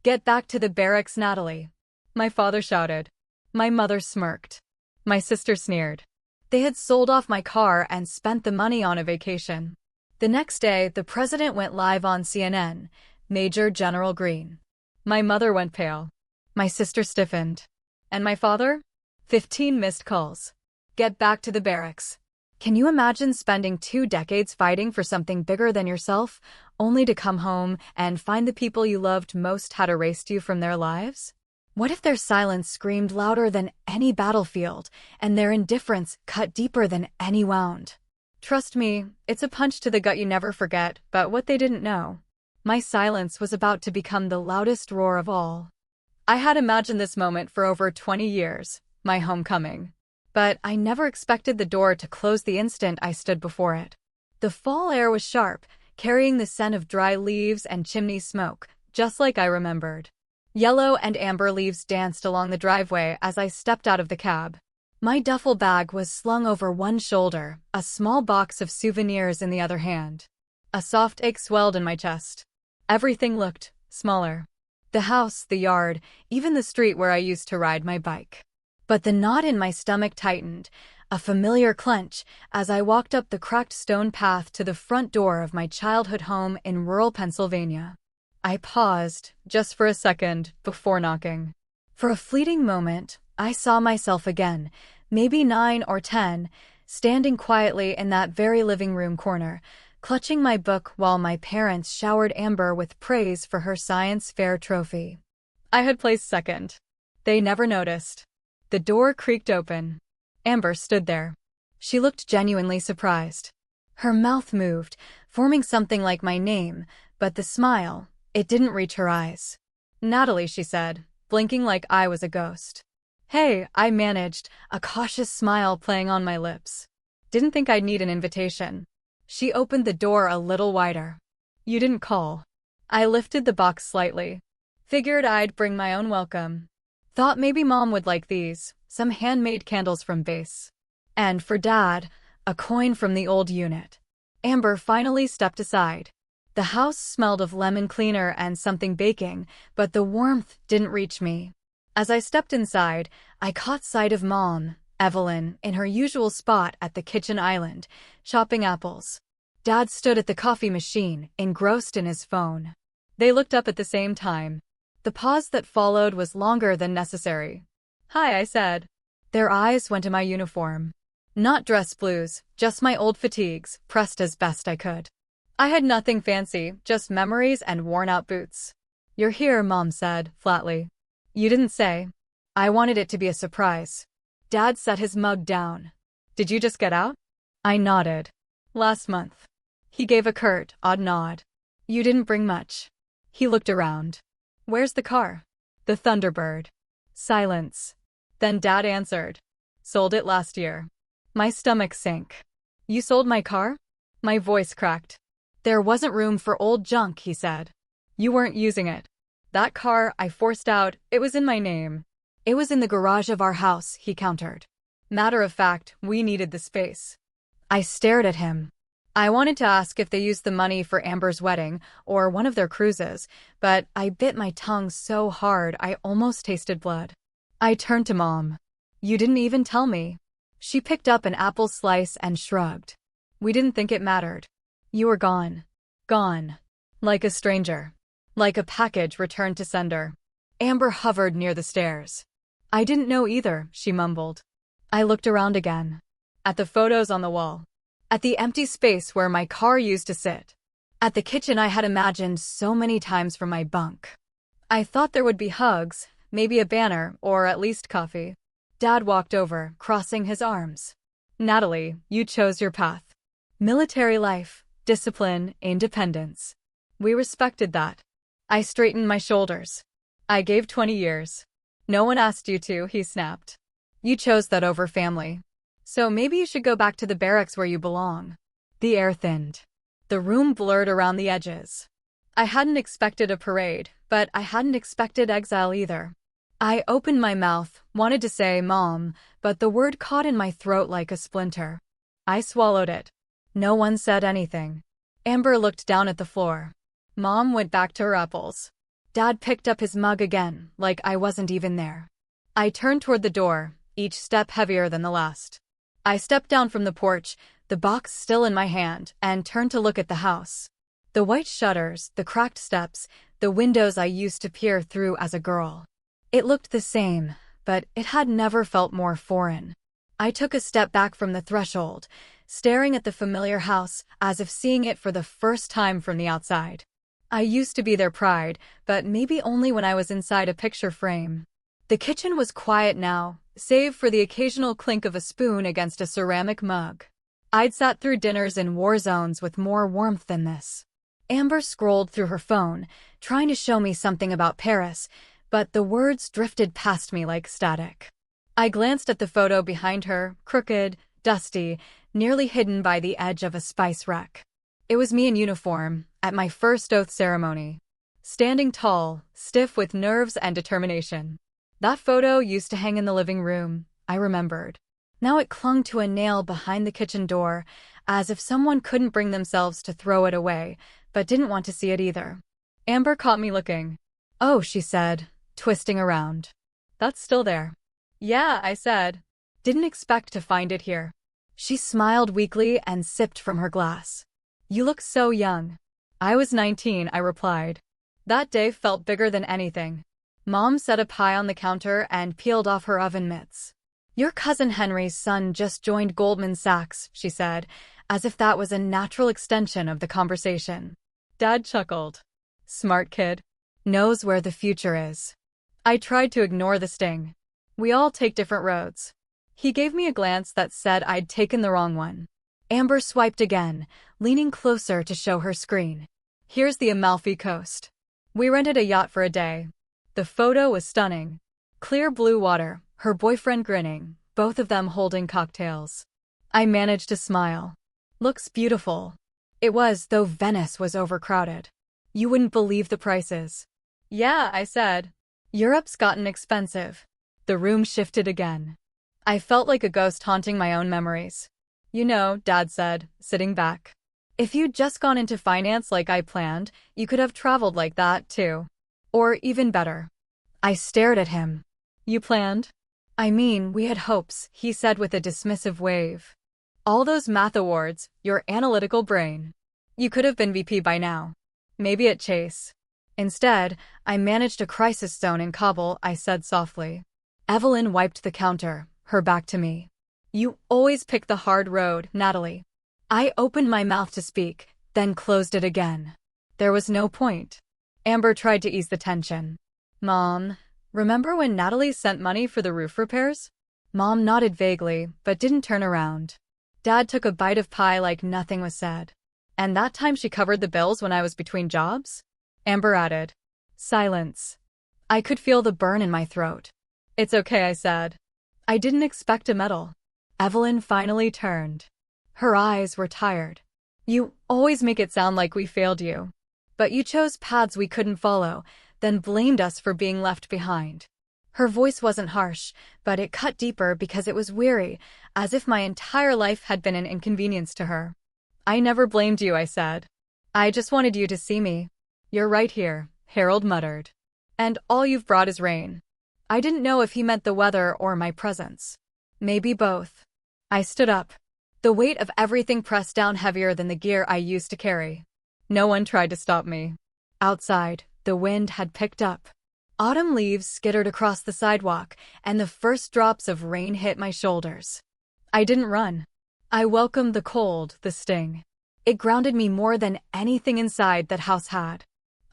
Get back to the barracks, Natalie. My father shouted. My mother smirked. My sister sneered. They had sold off my car and spent the money on a vacation. The next day, the president went live on CNN, Major General Greene. My mother went pale. My sister stiffened. And my father? 15 missed calls. Get back to the barracks. Can you imagine spending 2 decades fighting for something bigger than yourself, only to come home and find the people you loved most had erased you from their lives? What if their silence screamed louder than any battlefield, and their indifference cut deeper than any wound? Trust me, it's a punch to the gut you never forget, but what they didn't know. My silence was about to become the loudest roar of all. I had imagined this moment for over 20 years, my homecoming. But I never expected the door to close the instant I stood before it. The fall air was sharp, carrying the scent of dry leaves and chimney smoke, just like I remembered. Yellow and amber leaves danced along the driveway as I stepped out of the cab. My duffel bag was slung over one shoulder, a small box of souvenirs in the other hand. A soft ache swelled in my chest. Everything looked smaller. The house, the yard, even the street where I used to ride my bike. But the knot in my stomach tightened, a familiar clench, as I walked up the cracked stone path to the front door of my childhood home in rural Pennsylvania. I paused, just for a second, before knocking. For a fleeting moment, I saw myself again, maybe 9 or 10, standing quietly in that very living room corner, clutching my book while my parents showered Amber with praise for her science fair trophy. I had placed second. They never noticed. The door creaked open. Amber stood there. She looked genuinely surprised. Her mouth moved, forming something like my name, but the smile, it didn't reach her eyes. Natalie, she said, blinking like I was a ghost. Hey, I managed, a cautious smile playing on my lips. Didn't think I'd need an invitation. She opened the door a little wider. You didn't call. I lifted the box slightly. Figured I'd bring my own welcome. Thought maybe Mom would like these, some handmade candles from base. And for Dad, a coin from the old unit. Amber finally stepped aside. The house smelled of lemon cleaner and something baking, but the warmth didn't reach me. As I stepped inside, I caught sight of Mom, Evelyn, in her usual spot at the kitchen island, chopping apples. Dad stood at the coffee machine, engrossed in his phone. They looked up at the same time. The pause that followed was longer than necessary. Hi, I said. Their eyes went to my uniform. Not dress blues, just my old fatigues, pressed as best I could. I had nothing fancy, just memories and worn-out boots. You're here, Mom said, flatly. You didn't say. I wanted it to be a surprise. Dad set his mug down. Did you just get out? I nodded. Last month. He gave a curt, odd nod. You didn't bring much. He looked around. Where's the car? The Thunderbird. Silence. Then Dad answered. Sold it last year. My stomach sank. You sold my car? My voice cracked. There wasn't room for old junk, he said. You weren't using it. That car, I forced out, it was in my name. It was in the garage of our house, he countered. Matter of fact, we needed the space. I stared at him. I wanted to ask if they used the money for Amber's wedding or one of their cruises, but I bit my tongue so hard I almost tasted blood. I turned to Mom. You didn't even tell me. She picked up an apple slice and shrugged. We didn't think it mattered. You were gone. Gone. Like a stranger. Like a package returned to sender. Amber hovered near the stairs. I didn't know either, she mumbled. I looked around again. At the photos on the wall. At the empty space where my car used to sit. At the kitchen I had imagined so many times from my bunk. I thought there would be hugs, maybe a banner, or at least coffee. Dad walked over, crossing his arms. Natalie, you chose your path. Military life, discipline, independence. We respected that. I straightened my shoulders. I gave 20 years. No one asked you to, he snapped. You chose that over family. So maybe you should go back to the barracks where you belong. The air thinned. The room blurred around the edges. I hadn't expected a parade, but I hadn't expected exile either. I opened my mouth, wanted to say Mom, but the word caught in my throat like a splinter. I swallowed it. No one said anything. Amber looked down at the floor. Mom went back to her apples. Dad picked up his mug again, like I wasn't even there. I turned toward the door, each step heavier than the last. I stepped down from the porch, the box still in my hand, and turned to look at the house. The white shutters, the cracked steps, the windows I used to peer through as a girl. It looked the same, but it had never felt more foreign. I took a step back from the threshold, staring at the familiar house as if seeing it for the first time from the outside. I used to be their pride, but maybe only when I was inside a picture frame. The kitchen was quiet now, save for the occasional clink of a spoon against a ceramic mug. I'd sat through dinners in war zones with more warmth than this. Amber scrolled through her phone, trying to show me something about Paris, but the words drifted past me like static. I glanced at the photo behind her, crooked, dusty, nearly hidden by the edge of a spice rack. It was me in uniform, at my first oath ceremony. Standing tall, stiff with nerves and determination. That photo used to hang in the living room, I remembered. Now it clung to a nail behind the kitchen door, as if someone couldn't bring themselves to throw it away, but didn't want to see it either. Amber caught me looking. "Oh," she said, twisting around. "That's still there." "Yeah," I said. "Didn't expect to find it here." She smiled weakly and sipped from her glass. "You look so young." "I was 19, I replied. That day felt bigger than anything. Mom set a pie on the counter and peeled off her oven mitts. "Your cousin Henry's son just joined Goldman Sachs," she said, as if that was a natural extension of the conversation. Dad chuckled. "Smart kid. Knows where the future is." I tried to ignore the sting. We all take different roads. He gave me a glance that said I'd taken the wrong one. Amber swiped again, leaning closer to show her screen. "Here's the Amalfi Coast." We rented a yacht for a day. The photo was stunning. Clear blue water, her boyfriend grinning, both of them holding cocktails. I managed to smile. "Looks beautiful." It was, though Venice was overcrowded. "You wouldn't believe the prices." "Yeah," I said. "Europe's gotten expensive." The room shifted again. I felt like a ghost haunting my own memories. "You know," Dad said, sitting back. "If you'd just gone into finance like I planned, you could have traveled like that, too. Or even better." I stared at him. "You planned?" "I mean, we had hopes," he said with a dismissive wave. "All those math awards, your analytical brain. You could have been VP by now. Maybe at Chase." "Instead, I managed a crisis zone in Kabul," I said softly. Evelyn wiped the counter, her back to me. "You always pick the hard road, Natalie." I opened my mouth to speak, then closed it again. There was no point. Amber tried to ease the tension. "Mom, remember when Natalie sent money for the roof repairs?" Mom nodded vaguely, but didn't turn around. Dad took a bite of pie like nothing was said. "And that time she covered the bills when I was between jobs?" Amber added. Silence. I could feel the burn in my throat. "It's okay," I said. "I didn't expect a medal." Evelyn finally turned. Her eyes were tired. "You always make it sound like we failed you. But you chose paths we couldn't follow, then blamed us for being left behind." Her voice wasn't harsh, but it cut deeper because it was weary, as if my entire life had been an inconvenience to her. "I never blamed you," I said. "I just wanted you to see me." "You're right here," Harold muttered. "And all you've brought is rain." I didn't know if he meant the weather or my presence. Maybe both. I stood up. The weight of everything pressed down heavier than the gear I used to carry. No one tried to stop me. Outside, the wind had picked up. Autumn leaves skittered across the sidewalk, and the first drops of rain hit my shoulders. I didn't run. I welcomed the cold, the sting. It grounded me more than anything inside that house had.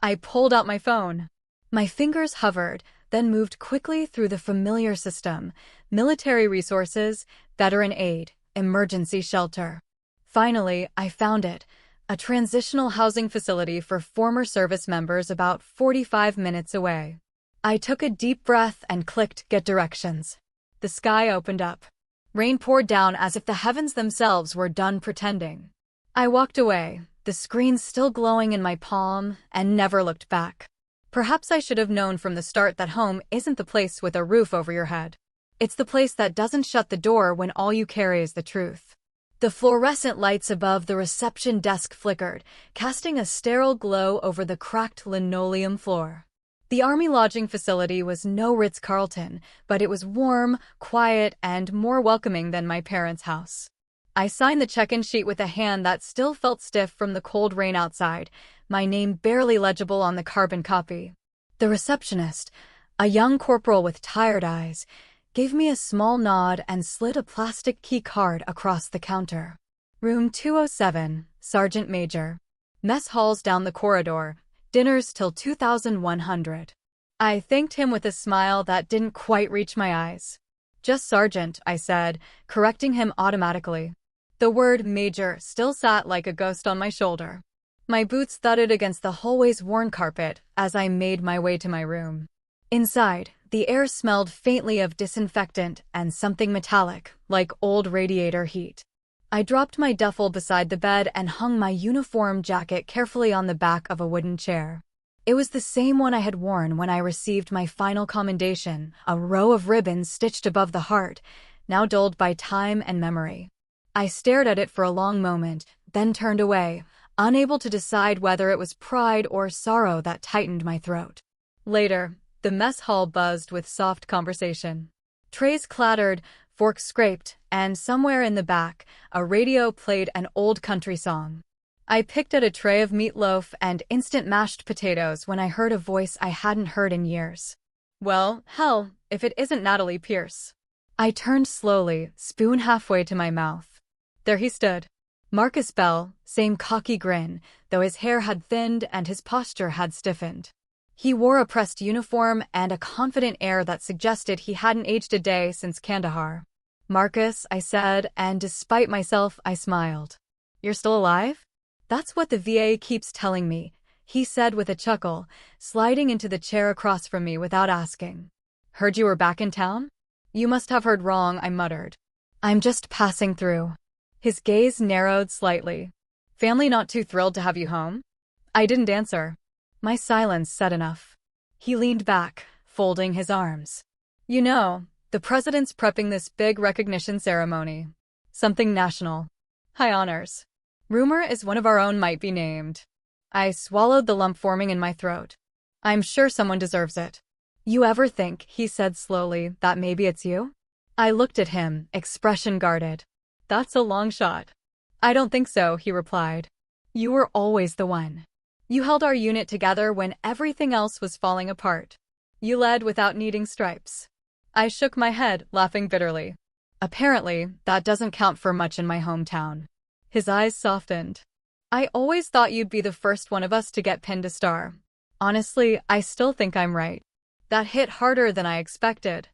I pulled out my phone. My fingers hovered, then moved quickly through the familiar system: military resources, veteran aid, emergency shelter. Finally, I found it. A transitional housing facility for former service members about 45 minutes away. I took a deep breath and clicked Get Directions. The sky opened up. Rain poured down as if the heavens themselves were done pretending. I walked away, the screen still glowing in my palm, and never looked back. Perhaps I should have known from the start that home isn't the place with a roof over your head. It's the place that doesn't shut the door when all you carry is the truth. The fluorescent lights above the reception desk flickered, casting a sterile glow over the cracked linoleum floor. The Army lodging facility was no Ritz-Carlton, but it was warm, quiet, and more welcoming than my parents' house. I signed the check-in sheet with a hand that still felt stiff from the cold rain outside, my name barely legible on the carbon copy. The receptionist, a young corporal with tired eyes, gave me a small nod and slid a plastic key card across the counter. Room 207, Sergeant Major. Mess halls down the corridor, dinners till 2100. I thanked him with a smile that didn't quite reach my eyes. Just Sergeant, I said, correcting him automatically. The word Major still sat like a ghost on my shoulder. My boots thudded against the hallway's worn carpet as I made my way to my room. Inside, the air smelled faintly of disinfectant and something metallic, like old radiator heat. I dropped my duffel beside the bed and hung my uniform jacket carefully on the back of a wooden chair. It was the same one I had worn when I received my final commendation, a row of ribbons stitched above the heart, now dulled by time and memory. I stared at it for a long moment, then turned away, unable to decide whether it was pride or sorrow that tightened my throat. Later, the mess hall buzzed with soft conversation. Trays clattered, forks scraped, and somewhere in the back, a radio played an old country song. I picked at a tray of meatloaf and instant mashed potatoes when I heard a voice I hadn't heard in years. Well, hell, if it isn't Natalie Pierce. I turned slowly, spoon halfway to my mouth. There he stood. Marcus Bell, same cocky grin, though his hair had thinned and his posture had stiffened. He wore a pressed uniform and a confident air that suggested he hadn't aged a day since Kandahar. Marcus, I said, and despite myself, I smiled. You're still alive? That's what the VA keeps telling me, he said with a chuckle, sliding into the chair across from me without asking. Heard you were back in town? You must have heard wrong, I muttered. I'm just passing through. His gaze narrowed slightly. Family not too thrilled to have you home? I didn't answer. My silence said enough. He leaned back, folding his arms. You know, the president's prepping this big recognition ceremony. Something national. High honors. Rumor is one of our own might be named. I swallowed the lump forming in my throat. I'm sure someone deserves it. You ever think, he said slowly, that maybe it's you? I looked at him, expression guarded. That's a long shot. I don't think so, he replied. You were always the one. You held our unit together when everything else was falling apart. You led without needing stripes. I shook my head, laughing bitterly. Apparently, that doesn't count for much in my hometown. His eyes softened. I always thought you'd be the first one of us to get pinned a star. Honestly, I still think I'm right. That hit harder than I expected.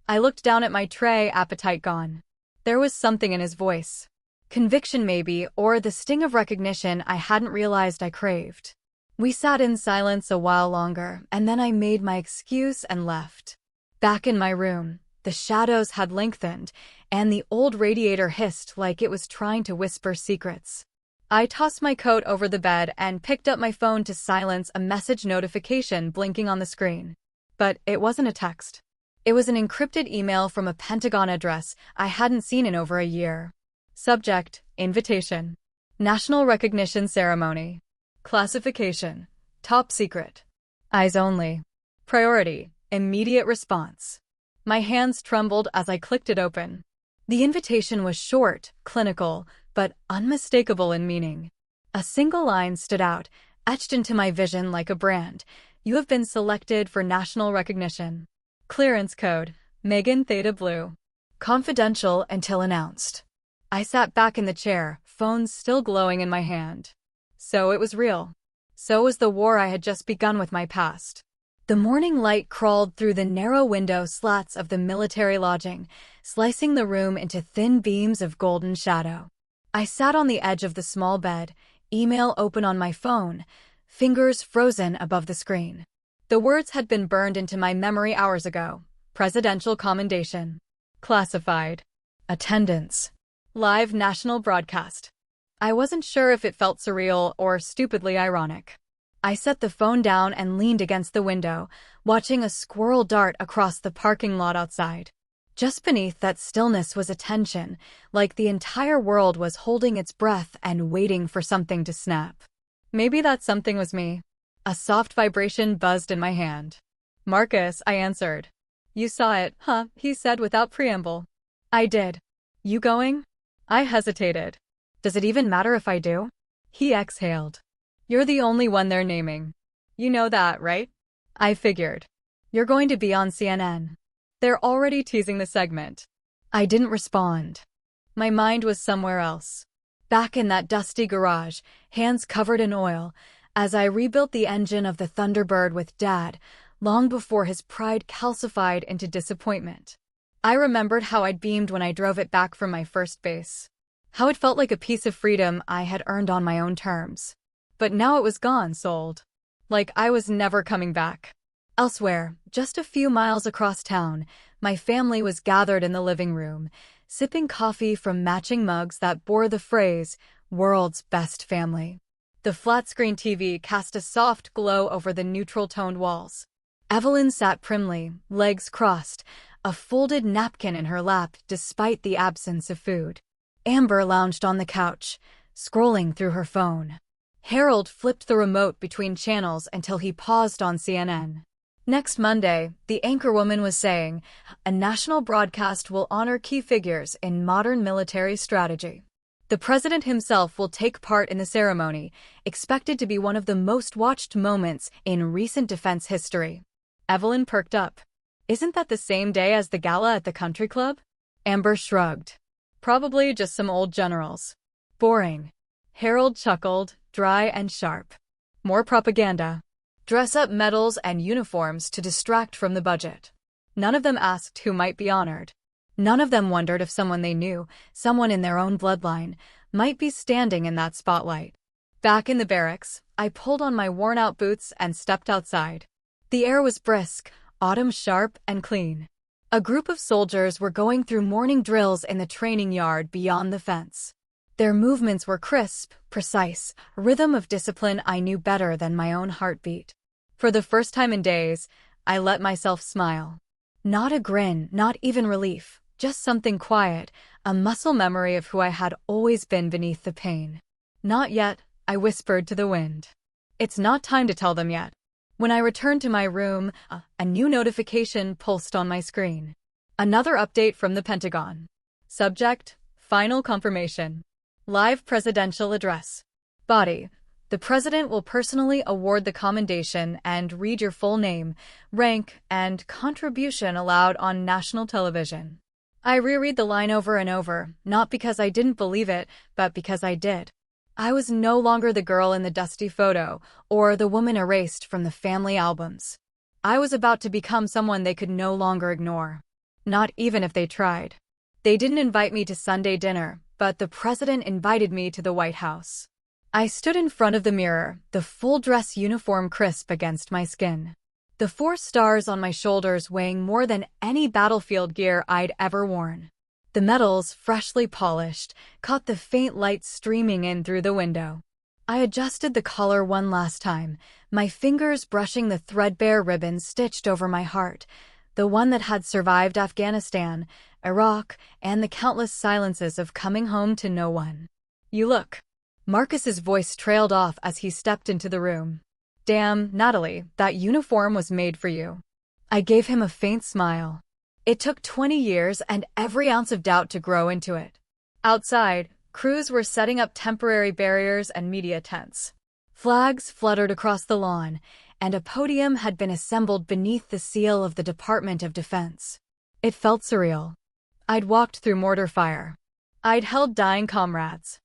I looked down at my tray, appetite gone. There was something in his voice. Conviction maybe, or the sting of recognition I hadn't realized I craved. We sat in silence a while longer, and then I made my excuse and left. Back in my room, the shadows had lengthened, and the old radiator hissed like it was trying to whisper secrets. I tossed my coat over the bed and picked up my phone to silence a message notification blinking on the screen. But it wasn't a text. It was an encrypted email from a Pentagon address I hadn't seen in over a year. Subject, Invitation. National Recognition Ceremony. Classification, Top Secret. Eyes only. Priority, Immediate response. My hands trembled as I clicked it open. The invitation was short, clinical, but unmistakable in meaning. A single line stood out, etched into my vision like a brand. You have been selected for national recognition. Clearance code, Megan Theta Blue. Confidential until announced. I sat back in the chair, phone still glowing in my hand. So it was real. So was the war I had just begun with my past. The morning light crawled through the narrow window slats of the military lodging, slicing the room into thin beams of golden shadow. I sat on the edge of the small bed, email open on my phone, fingers frozen above the screen. The words had been burned into my memory hours ago. Presidential commendation. Classified. Attendance. Live national broadcast. I wasn't sure if it felt surreal or stupidly ironic. I set the phone down and leaned against the window, watching a squirrel dart across the parking lot outside. Just beneath that stillness was a tension, like the entire world was holding its breath and waiting for something to snap. Maybe that something was me. A soft vibration buzzed in my hand. Marcus, I answered. You saw it, huh? He said without preamble. I did. You going? I hesitated. Does it even matter if I do? He exhaled. You're the only one they're naming. You know that, right? I figured. You're going to be on CNN. They're already teasing the segment. I didn't respond. My mind was somewhere else. Back in that dusty garage, hands covered in oil, as I rebuilt the engine of the Thunderbird with Dad, long before his pride calcified into disappointment. I remembered how I'd beamed when I drove it back from my first base. How it felt like a piece of freedom I had earned on my own terms. But now it was gone, sold. Like I was never coming back. Elsewhere, just a few miles across town, my family was gathered in the living room, sipping coffee from matching mugs that bore the phrase, "World's Best Family." The flat-screen TV cast a soft glow over the neutral-toned walls. Evelyn sat primly, legs crossed, a folded napkin in her lap despite the absence of food. Amber lounged on the couch, scrolling through her phone. Harold flipped the remote between channels until he paused on CNN. Next Monday, the anchorwoman was saying, a national broadcast will honor key figures in modern military strategy. The president himself will take part in the ceremony, expected to be one of the most watched moments in recent defense history. Evelyn perked up. Isn't that the same day as the gala at the country club? Amber shrugged. Probably just some old generals. Boring. Harold chuckled, dry and sharp. More propaganda. Dress-up medals and uniforms to distract from the budget. None of them asked who might be honored. None of them wondered if someone they knew, someone in their own bloodline, might be standing in that spotlight. Back in the barracks, I pulled on my worn-out boots and stepped outside. The air was brisk, autumn sharp and clean. A group of soldiers were going through morning drills in the training yard beyond the fence. Their movements were crisp, precise, a rhythm of discipline I knew better than my own heartbeat. For the first time in days, I let myself smile. Not a grin, not even relief, just something quiet, a muscle memory of who I had always been beneath the pain. Not yet, I whispered to the wind. It's not time to tell them yet. When I returned to my room, a new notification pulsed on my screen. Another update from the Pentagon. Subject, final confirmation. Live presidential address. Body. The president will personally award the commendation and read your full name, rank, and contribution aloud on national television. I reread the line over and over, not because I didn't believe it, but because I did. I was no longer the girl in the dusty photo, or the woman erased from the family albums. I was about to become someone they could no longer ignore. Not even if they tried. They didn't invite me to Sunday dinner, but the president invited me to the White House. I stood in front of the mirror, the full-dress uniform crisp against my skin. The 4 stars on my shoulders weighing more than any battlefield gear I'd ever worn. The medals, freshly polished, caught the faint light streaming in through the window. I adjusted the collar one last time, my fingers brushing the threadbare ribbon stitched over my heart, the one that had survived Afghanistan, Iraq, and the countless silences of coming home to no one. You look. Marcus's voice trailed off as he stepped into the room. Damn, Natalie, that uniform was made for you. I gave him a faint smile. It took 20 years and every ounce of doubt to grow into it. Outside, crews were setting up temporary barriers and media tents. Flags fluttered across the lawn, and a podium had been assembled beneath the seal of the Department of Defense. It felt surreal. I'd walked through mortar fire. I'd held dying comrades.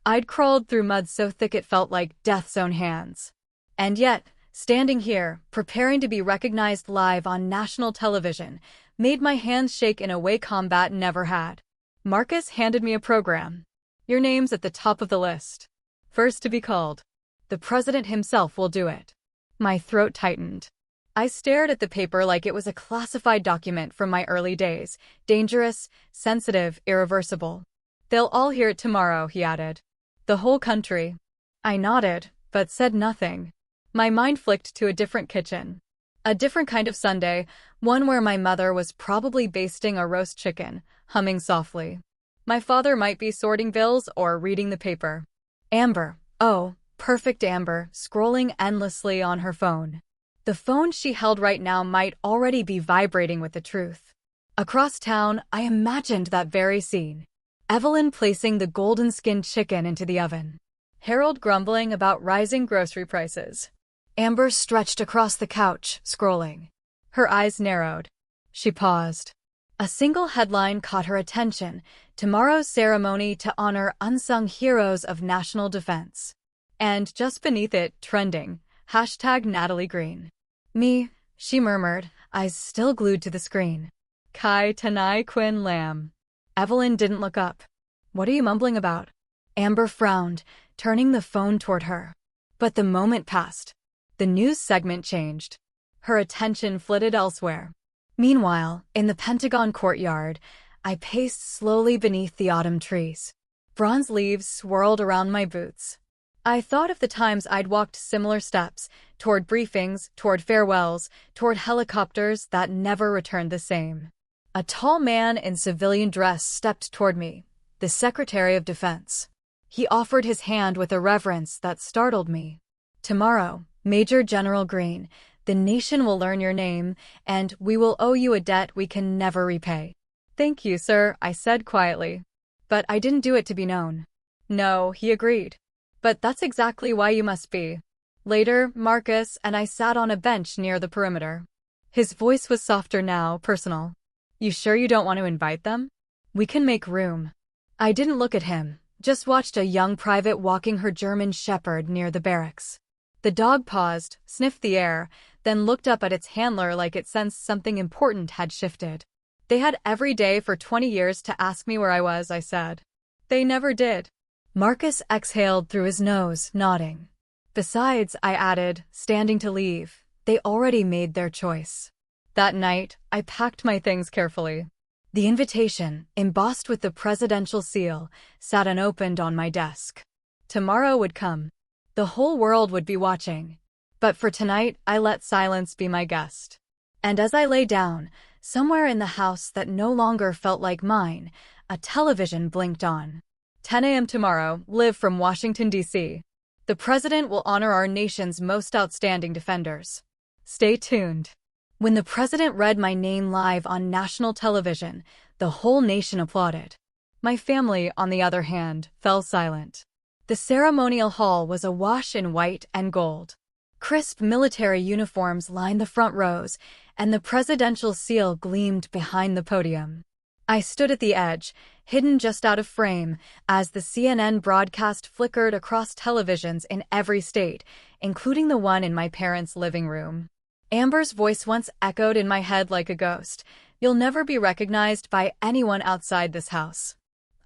I'd crawled through mud so thick it felt like death's own hands. And yet, standing here, preparing to be recognized live on national television, made my hands shake in a way combat never had. Marcus handed me a program. Your name's at the top of the list. First to be called. The president himself will do it. My throat tightened. I stared at the paper like it was a classified document from my early days. Dangerous, sensitive, irreversible. They'll all hear it tomorrow, he added. The whole country. I nodded, but said nothing. My mind flicked to a different kitchen. A different kind of Sunday, one where my mother was probably basting a roast chicken, humming softly. My father might be sorting bills or reading the paper. Amber, oh, perfect Amber, scrolling endlessly on her phone. The phone she held right now might already be vibrating with the truth. Across town, I imagined that very scene. Evelyn placing the golden-skinned chicken into the oven. Harold grumbling about rising grocery prices. Amber stretched across the couch, scrolling. Her eyes narrowed. She paused. A single headline caught her attention: tomorrow's ceremony to honor unsung heroes of national defense. And just beneath it, trending, #Natalie Greene. Me, she murmured, eyes still glued to the screen. Kai Tanai Quinn Lam. Evelyn didn't look up. What are you mumbling about? Amber frowned, turning the phone toward her. But the moment passed. The news segment changed. Her attention flitted elsewhere. Meanwhile, in the Pentagon courtyard, I paced slowly beneath the autumn trees. Bronze leaves swirled around my boots. I thought of the times I'd walked similar steps, toward briefings, toward farewells, toward helicopters that never returned the same. A tall man in civilian dress stepped toward me, the Secretary of Defense. He offered his hand with a reverence that startled me. Tomorrow, Major General Greene, the nation will learn your name, and we will owe you a debt we can never repay. Thank you, sir, I said quietly. But I didn't do it to be known. No, he agreed. But that's exactly why you must be. Later, Marcus and I sat on a bench near the perimeter. His voice was softer now, personal. You sure you don't want to invite them? We can make room. I didn't look at him, just watched a young private walking her German shepherd near the barracks. The dog paused, sniffed the air, then looked up at its handler like it sensed something important had shifted. They had every day for 20 years to ask me where I was, I said. They never did. Marcus exhaled through his nose, nodding. Besides, I added, standing to leave, they already made their choice. That night, I packed my things carefully. The invitation, embossed with the presidential seal, sat unopened on my desk. Tomorrow would come. The whole world would be watching. But for tonight, I let silence be my guest. And as I lay down, somewhere in the house that no longer felt like mine, a television blinked on. 10 a.m. tomorrow, live from Washington, D.C. The president will honor our nation's most outstanding defenders. Stay tuned. When the president read my name live on national television, the whole nation applauded. My family, on the other hand, fell silent. The ceremonial hall was awash in white and gold. Crisp military uniforms lined the front rows, and the presidential seal gleamed behind the podium. I stood at the edge, hidden just out of frame, as the CNN broadcast flickered across televisions in every state, including the one in my parents' living room. Amber's voice once echoed in my head like a ghost. You'll never be recognized by anyone outside this house.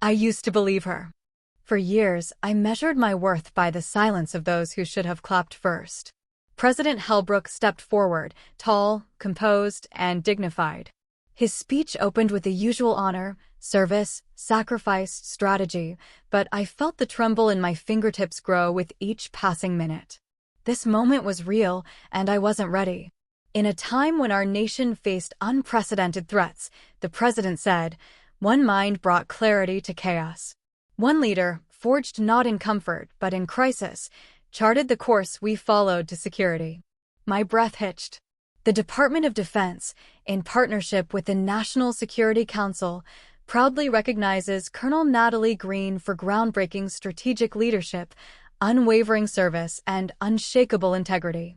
I used to believe her. For years, I measured my worth by the silence of those who should have clapped first. President Hellbrook stepped forward, tall, composed, and dignified. His speech opened with the usual honor, service, sacrifice, strategy, but I felt the tremble in my fingertips grow with each passing minute. This moment was real, and I wasn't ready. In a time when our nation faced unprecedented threats, the president said, one mind brought clarity to chaos. One leader, forged not in comfort but in crisis, charted the course we followed to security. My breath hitched. The Department of Defense, in partnership with the National Security Council, proudly recognizes Colonel Natalie Greene for groundbreaking strategic leadership, unwavering service, and unshakable integrity.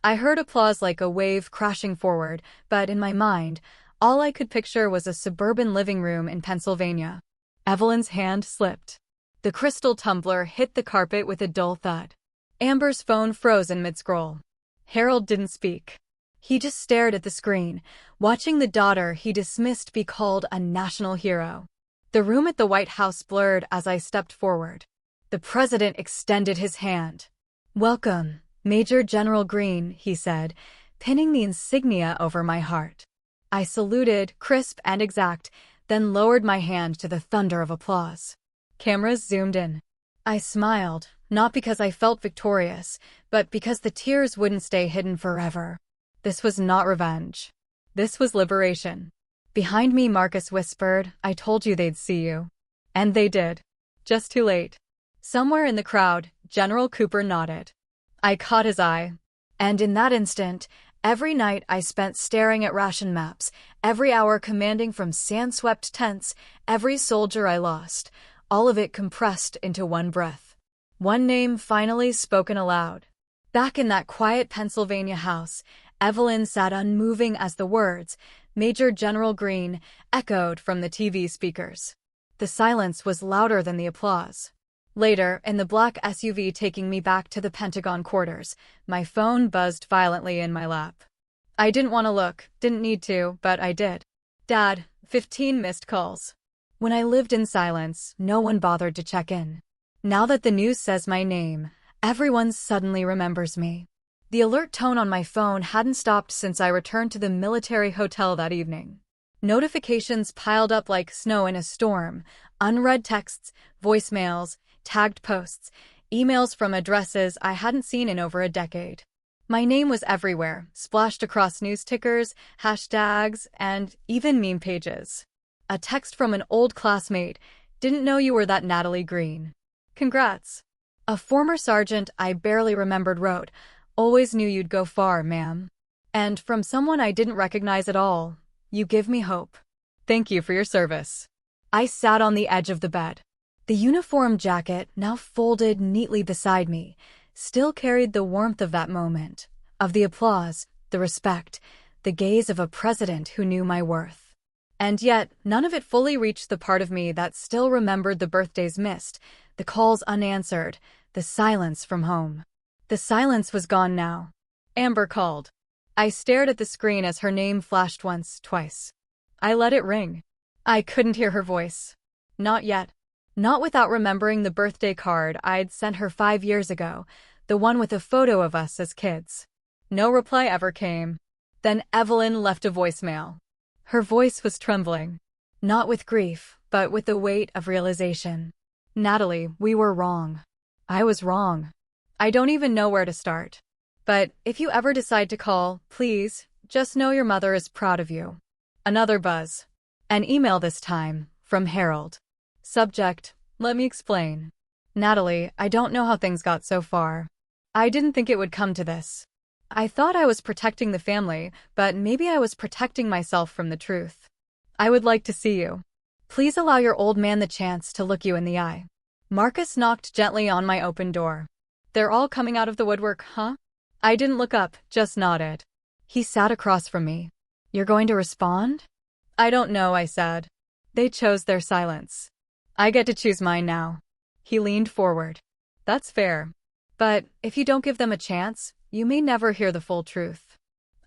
I heard applause like a wave crashing forward, but in my mind, all I could picture was a suburban living room in Pennsylvania. Evelyn's hand slipped. The crystal tumbler hit the carpet with a dull thud. Amber's phone froze in mid-scroll. Harold didn't speak. He just stared at the screen, watching the daughter he dismissed be called a national hero. The room at the White House blurred as I stepped forward. The president extended his hand. Welcome, Major General Greene, he said, pinning the insignia over my heart. I saluted, crisp and exact, then lowered my hand to the thunder of applause. Cameras zoomed in. I smiled, not because I felt victorious, but because the tears wouldn't stay hidden forever. This was not revenge. This was liberation. Behind me, Marcus whispered, I told you they'd see you. And they did. Just too late. Somewhere in the crowd, General Cooper nodded. I caught his eye. And in that instant, Every night I spent staring at ration maps, every hour commanding from sand-swept tents, every soldier I lost, all of it compressed into one breath. One name finally spoken aloud. Back in that quiet Pennsylvania house, Evelyn sat unmoving as the words, Major General Greene, echoed from the TV speakers. The silence was louder than the applause. Later, in the black SUV taking me back to the Pentagon quarters, my phone buzzed violently in my lap. I didn't want to look, didn't need to, but I did. Dad, 15 missed calls. When I lived in silence, no one bothered to check in. Now that the news says my name, everyone suddenly remembers me. The alert tone on my phone hadn't stopped since I returned to the military hotel that evening. Notifications piled up like snow in a storm, unread texts, voicemails, tagged posts, emails from addresses I hadn't seen in over a decade. My name was everywhere, splashed across news tickers, hashtags, and even meme pages. A text from an old classmate, "Didn't know you were that Natalie Greene. Congrats." A former sergeant I barely remembered wrote, "Always knew you'd go far, ma'am." And from someone I didn't recognize at all, "You give me hope. Thank you for your service." I sat on the edge of the bed. The uniform jacket, now folded neatly beside me, still carried the warmth of that moment, of the applause, the respect, the gaze of a president who knew my worth. And yet, none of it fully reached the part of me that still remembered the birthdays missed, the calls unanswered, the silence from home. The silence was gone now. Amber called. I stared at the screen as her name flashed once, twice. I let it ring. I couldn't hear her voice. Not yet. Not without remembering the birthday card I'd sent her 5 years ago, the one with a photo of us as kids. No reply ever came. Then Evelyn left a voicemail. Her voice was trembling. Not with grief, but with the weight of realization. Natalie, we were wrong. I was wrong. I don't even know where to start. But if you ever decide to call, please, just know your mother is proud of you. Another buzz. An email this time, from Harold. Subject, let me explain. Natalie, I don't know how things got so far. I didn't think it would come to this. I thought I was protecting the family, but maybe I was protecting myself from the truth. I would like to see you. Please allow your old man the chance to look you in the eye. Marcus knocked gently on my open door. They're all coming out of the woodwork, huh? I didn't look up, just nodded. He sat across from me. You're going to respond? I don't know, I said. They chose their silence. I get to choose mine now. He leaned forward. That's fair. But if you don't give them a chance, you may never hear the full truth.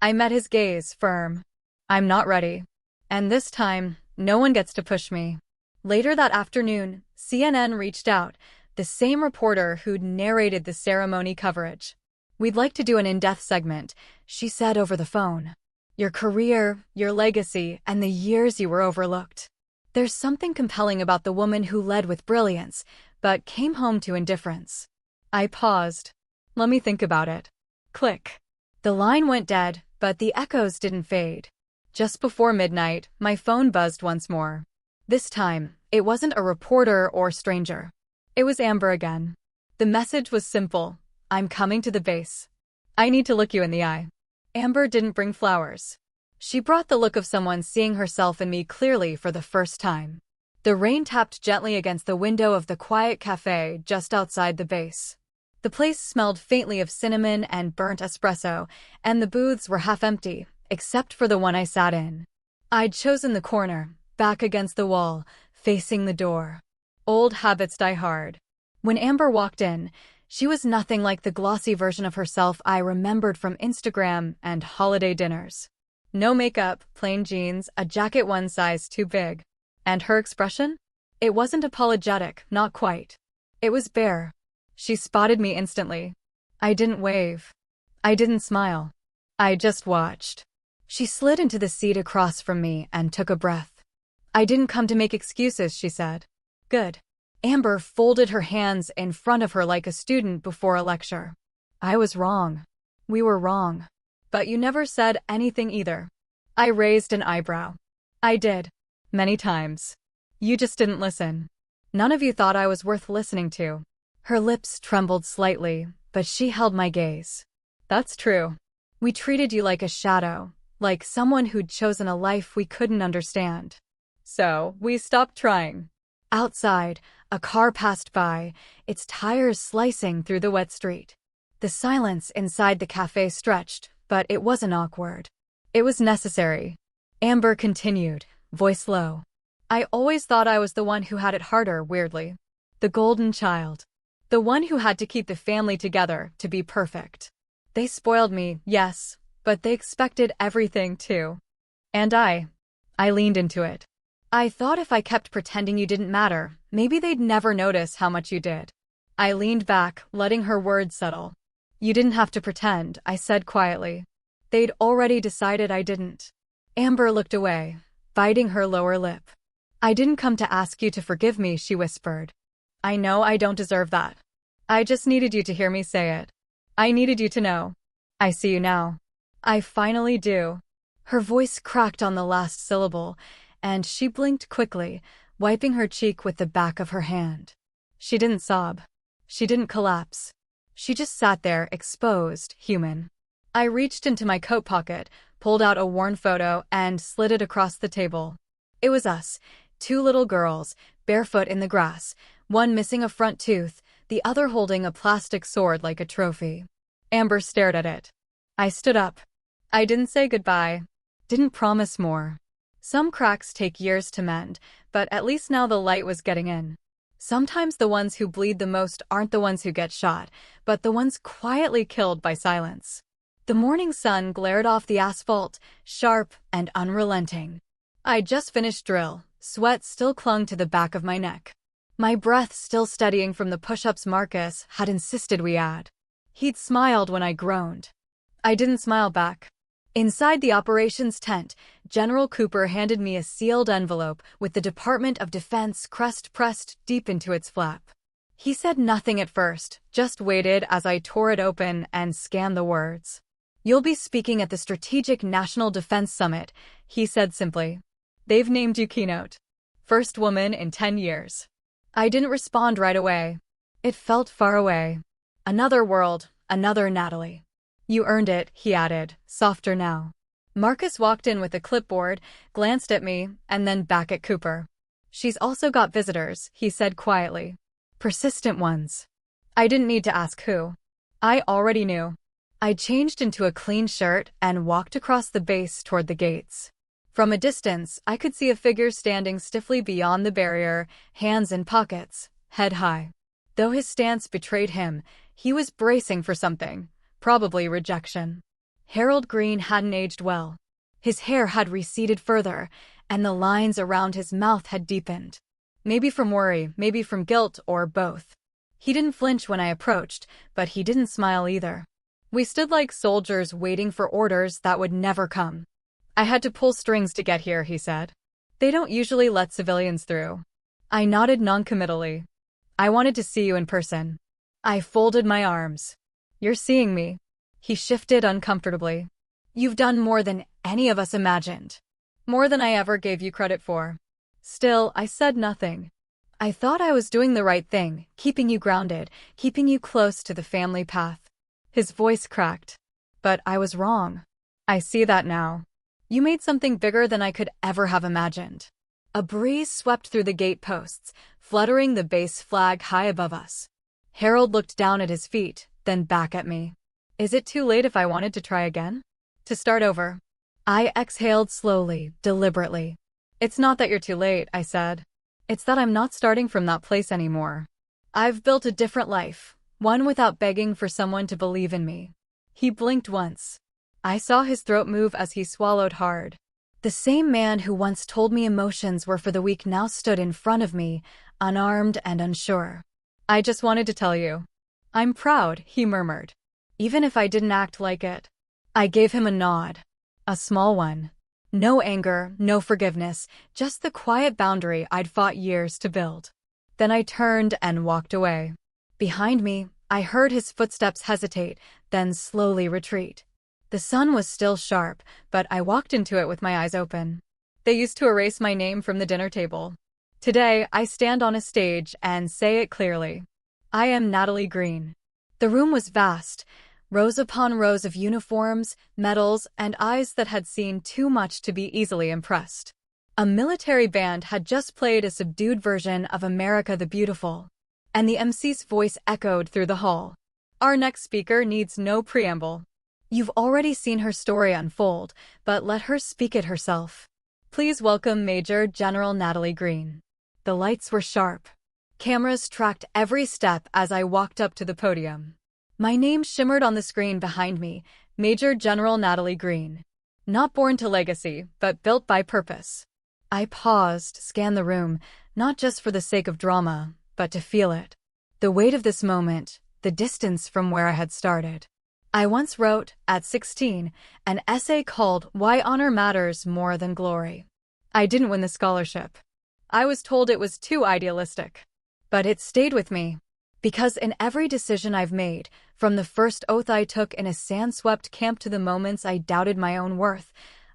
I met his gaze, firm. I'm not ready. And this time, no one gets to push me. Later that afternoon, CNN reached out, the same reporter who'd narrated the ceremony coverage. We'd like to do an in-depth segment, she said over the phone. Your career, your legacy, and the years you were overlooked. There's something compelling about the woman who led with brilliance, but came home to indifference. I paused. Let me think about it. Click. The line went dead, but the echoes didn't fade. Just before midnight, my phone buzzed once more. This time, it wasn't a reporter or stranger. It was Amber again. The message was simple. I'm coming to the base. I need to look you in the eye. Amber didn't bring flowers. She brought the look of someone seeing herself in me clearly for the first time. The rain tapped gently against the window of the quiet cafe just outside the base. The place smelled faintly of cinnamon and burnt espresso, and the booths were half empty, except for the one I sat in. I'd chosen the corner, back against the wall, facing the door. Old habits die hard. When Amber walked in, she was nothing like the glossy version of herself I remembered from Instagram and holiday dinners. No makeup, plain jeans, a jacket one size too big. And her expression? It wasn't apologetic, not quite. It was bare. She spotted me instantly. I didn't wave. I didn't smile. I just watched. She slid into the seat across from me and took a breath. I didn't come to make excuses, she said. Good. Amber folded her hands in front of her like a student before a lecture. I was wrong. We were wrong. But you never said anything either. I raised an eyebrow. I did. Many times. You just didn't listen. None of you thought I was worth listening to. Her lips trembled slightly, but she held my gaze. That's true. We treated you like a shadow, like someone who'd chosen a life we couldn't understand. So, we stopped trying. Outside, a car passed by, its tires slicing through the wet street. The silence inside the cafe stretched, but it wasn't awkward. It was necessary. Amber continued, voice low. I always thought I was the one who had it harder, weirdly. The golden child. The one who had to keep the family together, to be perfect. They spoiled me, yes, but they expected everything too. And I leaned into it. I thought if I kept pretending you didn't matter, maybe they'd never notice how much you did. I leaned back, letting her words settle. You didn't have to pretend, I said quietly. They'd already decided I didn't. Amber looked away, biting her lower lip. I didn't come to ask you to forgive me, she whispered. I know I don't deserve that. I just needed you to hear me say it. I needed you to know. I see you now. I finally do. Her voice cracked on the last syllable, and she blinked quickly, wiping her cheek with the back of her hand. She didn't sob. She didn't collapse. She just sat there, exposed, human. I reached into my coat pocket, pulled out a worn photo, and slid it across the table. It was us, two little girls, barefoot in the grass, one missing a front tooth, the other holding a plastic sword like a trophy. Amber stared at it. I stood up. I didn't say goodbye. Didn't promise more. Some cracks take years to mend, but at least now the light was getting in. Sometimes the ones who bleed the most aren't the ones who get shot, but the ones quietly killed by silence. The morning sun glared off the asphalt, sharp and unrelenting. I'd just finished drill, sweat still clung to the back of my neck. My breath still steadying from the push-ups Marcus had insisted we add. He'd smiled when I groaned. I didn't smile back. Inside the operations tent, General Cooper handed me a sealed envelope with the Department of Defense crest pressed deep into its flap. He said nothing at first, just waited as I tore it open and scanned the words. You'll be speaking at the Strategic National Defense Summit, he said simply. They've named you keynote. First woman in 10 years. I didn't respond right away. It felt far away. Another world, another Natalie. You earned it, he added, softer now. Marcus walked in with a clipboard, glanced at me, and then back at Cooper. She's also got visitors, he said quietly. Persistent ones. I didn't need to ask who. I already knew. I changed into a clean shirt and walked across the base toward the gates. From a distance, I could see a figure standing stiffly beyond the barrier, hands in pockets, head high. Though his stance betrayed him, he was bracing for something, probably rejection. Harold Greene hadn't aged well. His hair had receded further, and the lines around his mouth had deepened. Maybe from worry, maybe from guilt, or both. He didn't flinch when I approached, but he didn't smile either. We stood like soldiers waiting for orders that would never come. I had to pull strings to get here, he said. They don't usually let civilians through. I nodded noncommittally. I wanted to see you in person. I folded my arms. You're seeing me. He shifted uncomfortably. You've done more than any of us imagined. More than I ever gave you credit for. Still, I said nothing. I thought I was doing the right thing, keeping you grounded, keeping you close to the family path. His voice cracked. But I was wrong. I see that now. You made something bigger than I could ever have imagined. A breeze swept through the gate posts, fluttering the base flag high above us. Harold looked down at his feet, then back at me. Is it too late if I wanted to try again? To start over? I exhaled slowly, deliberately. It's not that you're too late, I said. It's that I'm not starting from that place anymore. I've built a different life, one without begging for someone to believe in me. He blinked once. I saw his throat move as he swallowed hard. The same man who once told me emotions were for the weak now stood in front of me, unarmed and unsure. I just wanted to tell you. I'm proud, he murmured. Even if I didn't act like it. I gave him a nod. A small one. No anger, no forgiveness, just the quiet boundary I'd fought years to build. Then I turned and walked away. Behind me, I heard his footsteps hesitate, then slowly retreat. The sun was still sharp, but I walked into it with my eyes open. They used to erase my name from the dinner table. Today, I stand on a stage and say it clearly. I am Natalie Greene. The room was vast, Rows upon rows of uniforms, medals, and eyes that had seen too much to be easily impressed. A military band had just played a subdued version of America the Beautiful, and the MC's voice echoed through the hall. Our next speaker needs no preamble. You've already seen her story unfold, but let her speak it herself. Please welcome Major General Natalie Greene. The lights were sharp. Cameras tracked every step as I walked up to the podium. My name shimmered on the screen behind me, Major General Natalie Greene. Not born to legacy, but built by purpose. I paused, scanned the room, not just for the sake of drama, but to feel it. The weight of this moment, the distance from where I had started. I once wrote, at 16, an essay called Why Honor Matters More Than Glory. I didn't win the scholarship. I was told it was too idealistic. But it stayed with me. Because in every decision I've made, from the first oath I took in a sand-swept camp to the moments I doubted my own worth,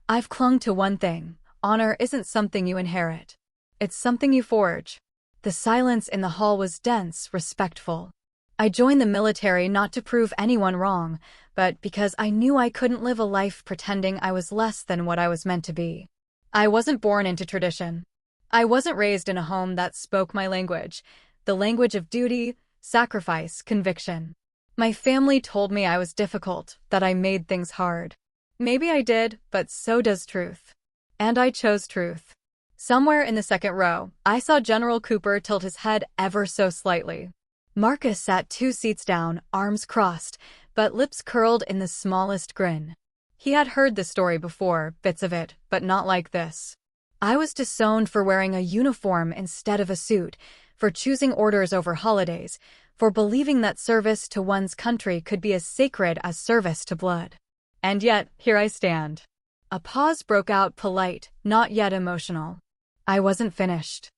I've clung to one thing. Honor isn't something you inherit. It's something you forge. The silence in the hall was dense, respectful. I joined the military not to prove anyone wrong, but because I knew I couldn't live a life pretending I was less than what I was meant to be. I wasn't born into tradition. I wasn't raised in a home that spoke my language, the language of duty, sacrifice, conviction. My family told me I was difficult, that I made things hard. Maybe I did, but so does truth. And I chose truth. Somewhere in the second row, I saw General Cooper tilt his head ever so slightly. Marcus sat 2 seats down, arms crossed, but lips curled in the smallest grin. He had heard the story before, bits of it, but not like this. I was disowned for wearing a uniform instead of a suit, for choosing orders over holidays, for believing that service to one's country could be as sacred as service to blood. And yet, here I stand. A pause broke out, polite, not yet emotional. I wasn't finished.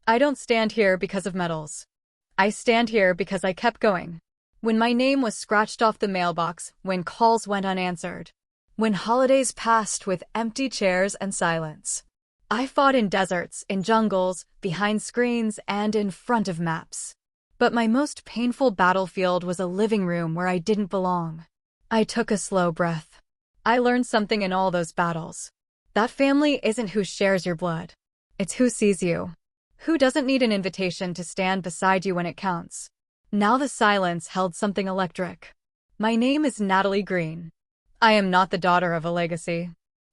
I don't stand here because of medals. I stand here because I kept going. When my name was scratched off the mailbox, when calls went unanswered, when holidays passed with empty chairs and silence. I fought in deserts, in jungles, behind screens, and in front of maps. But my most painful battlefield was a living room where I didn't belong. I took a slow breath. I learned something in all those battles. That family isn't who shares your blood. It's who sees you. Who doesn't need an invitation to stand beside you when it counts. Now the silence held something electric. My name is Natalie Greene. I am not the daughter of a legacy.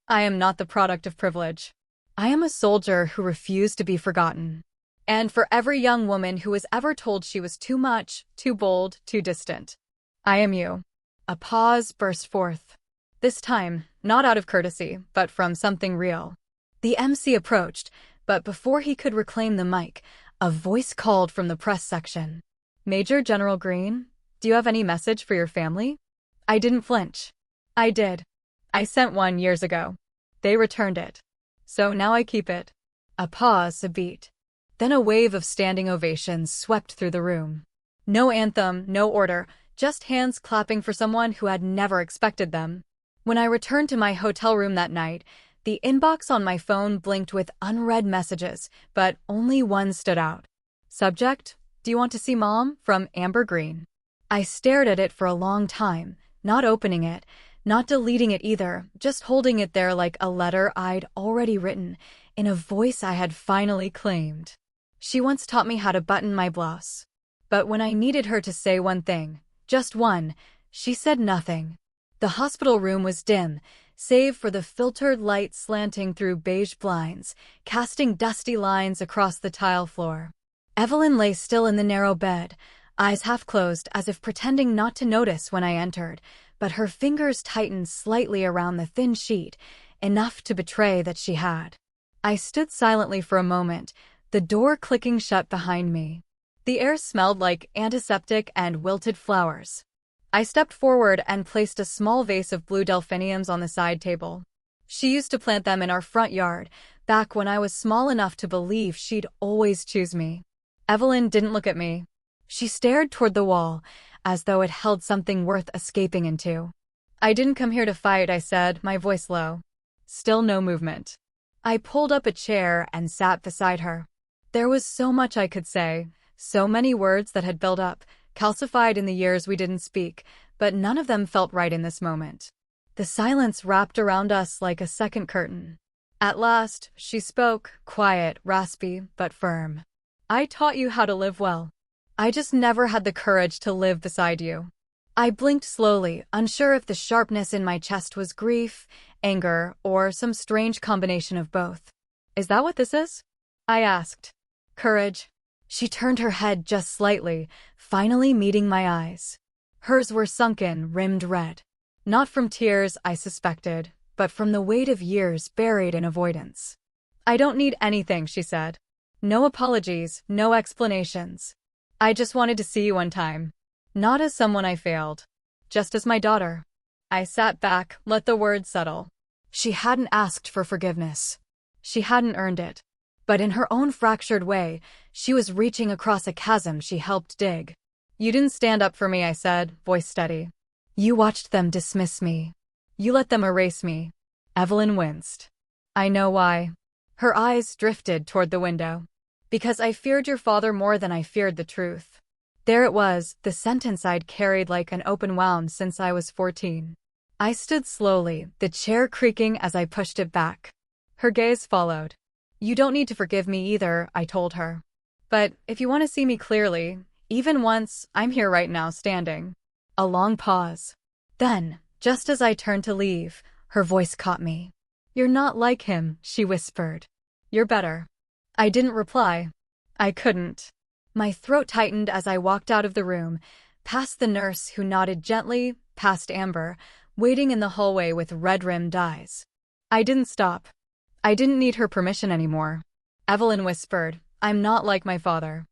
I am not the product of privilege. I am a soldier who refused to be forgotten. And for every young woman who was ever told she was too much, too bold, too distant, I am you. A pause burst forth. This time, not out of courtesy, but from something real. The MC approached, but before he could reclaim the mic, a voice called from the press section. Major General Greene, do you have any message for your family? I didn't flinch. I did. I sent one years ago. They returned it. So now I keep it. A pause, a beat. Then a wave of standing ovations swept through the room. No anthem, no order, just hands clapping for someone who had never expected them. When I returned to my hotel room that night, the inbox on my phone blinked with unread messages, but only one stood out. Subject, do you want to see Mom? From Amber Greene. I stared at it for a long time, not opening it, not deleting it either, just holding it there like a letter I'd already written, in a voice I had finally claimed. She once taught me how to button my blouse. But when I needed her to say one thing, just one, she said nothing. The hospital room was dim, save for the filtered light slanting through beige blinds, casting dusty lines across the tile floor. Evelyn lay still in the narrow bed, eyes half closed as if pretending not to notice when I entered, but her fingers tightened slightly around the thin sheet, enough to betray that she had. I stood silently for a moment, the door clicking shut behind me. The air smelled like antiseptic and wilted flowers. I stepped forward and placed a small vase of blue delphiniums on the side table. She used to plant them in our front yard, back when I was small enough to believe she'd always choose me. Evelyn didn't look at me. She stared toward the wall, as though it held something worth escaping into. I didn't come here to fight, I said, my voice low. Still no movement. I pulled up a chair and sat beside her. There was so much I could say, so many words that had built up, calcified in the years we didn't speak, but none of them felt right in this moment. The silence wrapped around us like a second curtain. At last, she spoke, quiet, raspy, but firm. I taught you how to live well. I just never had the courage to live beside you. I blinked slowly, unsure if the sharpness in my chest was grief, anger, or some strange combination of both. Is that what this is? I asked. Courage. She turned her head just slightly, finally meeting my eyes. Hers were sunken, rimmed red. Not from tears, I suspected, but from the weight of years buried in avoidance. I don't need anything, she said. No apologies, no explanations. I just wanted to see you one time. Not as someone I failed. Just as my daughter. I sat back, let the words settle. She hadn't asked for forgiveness. She hadn't earned it. But in her own fractured way, she was reaching across a chasm she helped dig. You didn't stand up for me, I said, voice steady. You watched them dismiss me. You let them erase me. Evelyn winced. I know why. Her eyes drifted toward the window. Because I feared your father more than I feared the truth. There it was, the sentence I'd carried like an open wound since I was 14. I stood slowly, the chair creaking as I pushed it back. Her gaze followed. You don't need to forgive me either, I told her. But if you want to see me clearly, even once, I'm here right now standing. A long pause. Then, just as I turned to leave, her voice caught me. You're not like him, she whispered. You're better. I didn't reply. I couldn't. My throat tightened as I walked out of the room, past the nurse who nodded gently, past Amber, waiting in the hallway with red-rimmed eyes. I didn't stop. I didn't need her permission anymore. Evelyn whispered, I'm not like my father.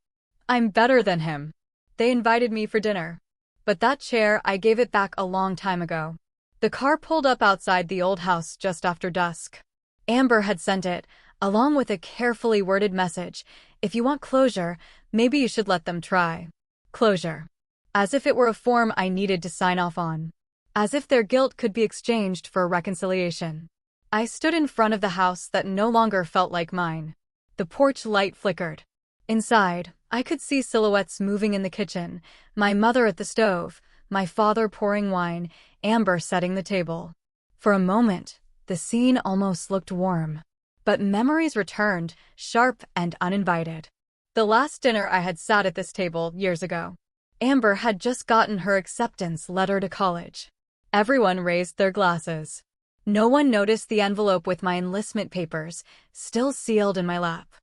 I'm better than him. They invited me for dinner. But that chair, I gave it back a long time ago. The car pulled up outside the old house just after dusk. Amber had sent it, along with a carefully worded message. If you want closure, maybe you should let them try. Closure. As if it were a form I needed to sign off on. As if their guilt could be exchanged for reconciliation. I stood in front of the house that no longer felt like mine. The porch light flickered. Inside, I could see silhouettes moving in the kitchen, my mother at the stove, my father pouring wine, Amber setting the table. For a moment, the scene almost looked warm. But memories returned, sharp and uninvited. The last dinner I had sat at this table years ago. Amber had just gotten her acceptance letter to college. Everyone raised their glasses. No one noticed the envelope with my enlistment papers, still sealed in my lap.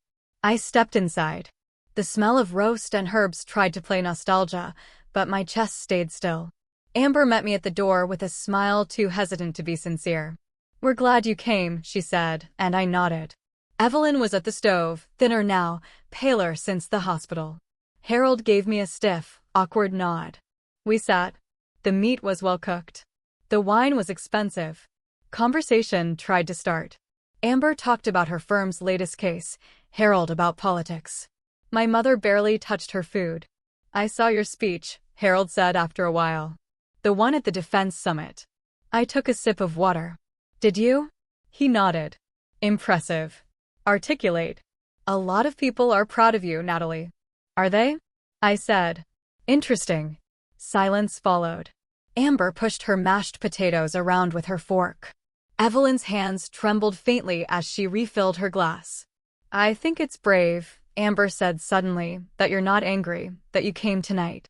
I stepped inside. The smell of roast and herbs tried to play nostalgia, but my chest stayed still. Amber met me at the door with a smile too hesitant to be sincere. We're glad you came, she said, and I nodded. Evelyn was at the stove, thinner now, paler since the hospital. Harold gave me a stiff, awkward nod. We sat. The meat was well cooked. The wine was expensive. Conversation tried to start. Amber talked about her firm's latest case, Harold about politics. My mother barely touched her food. I saw your speech, Harold said after a while. The one at the defense summit. I took a sip of water. Did you? He nodded. Impressive. Articulate. A lot of people are proud of you, Natalie. Are they? I said. Interesting. Silence followed. Amber pushed her mashed potatoes around with her fork. Evelyn's hands trembled faintly as she refilled her glass. I think it's brave, Amber said suddenly, that you're not angry, that you came tonight.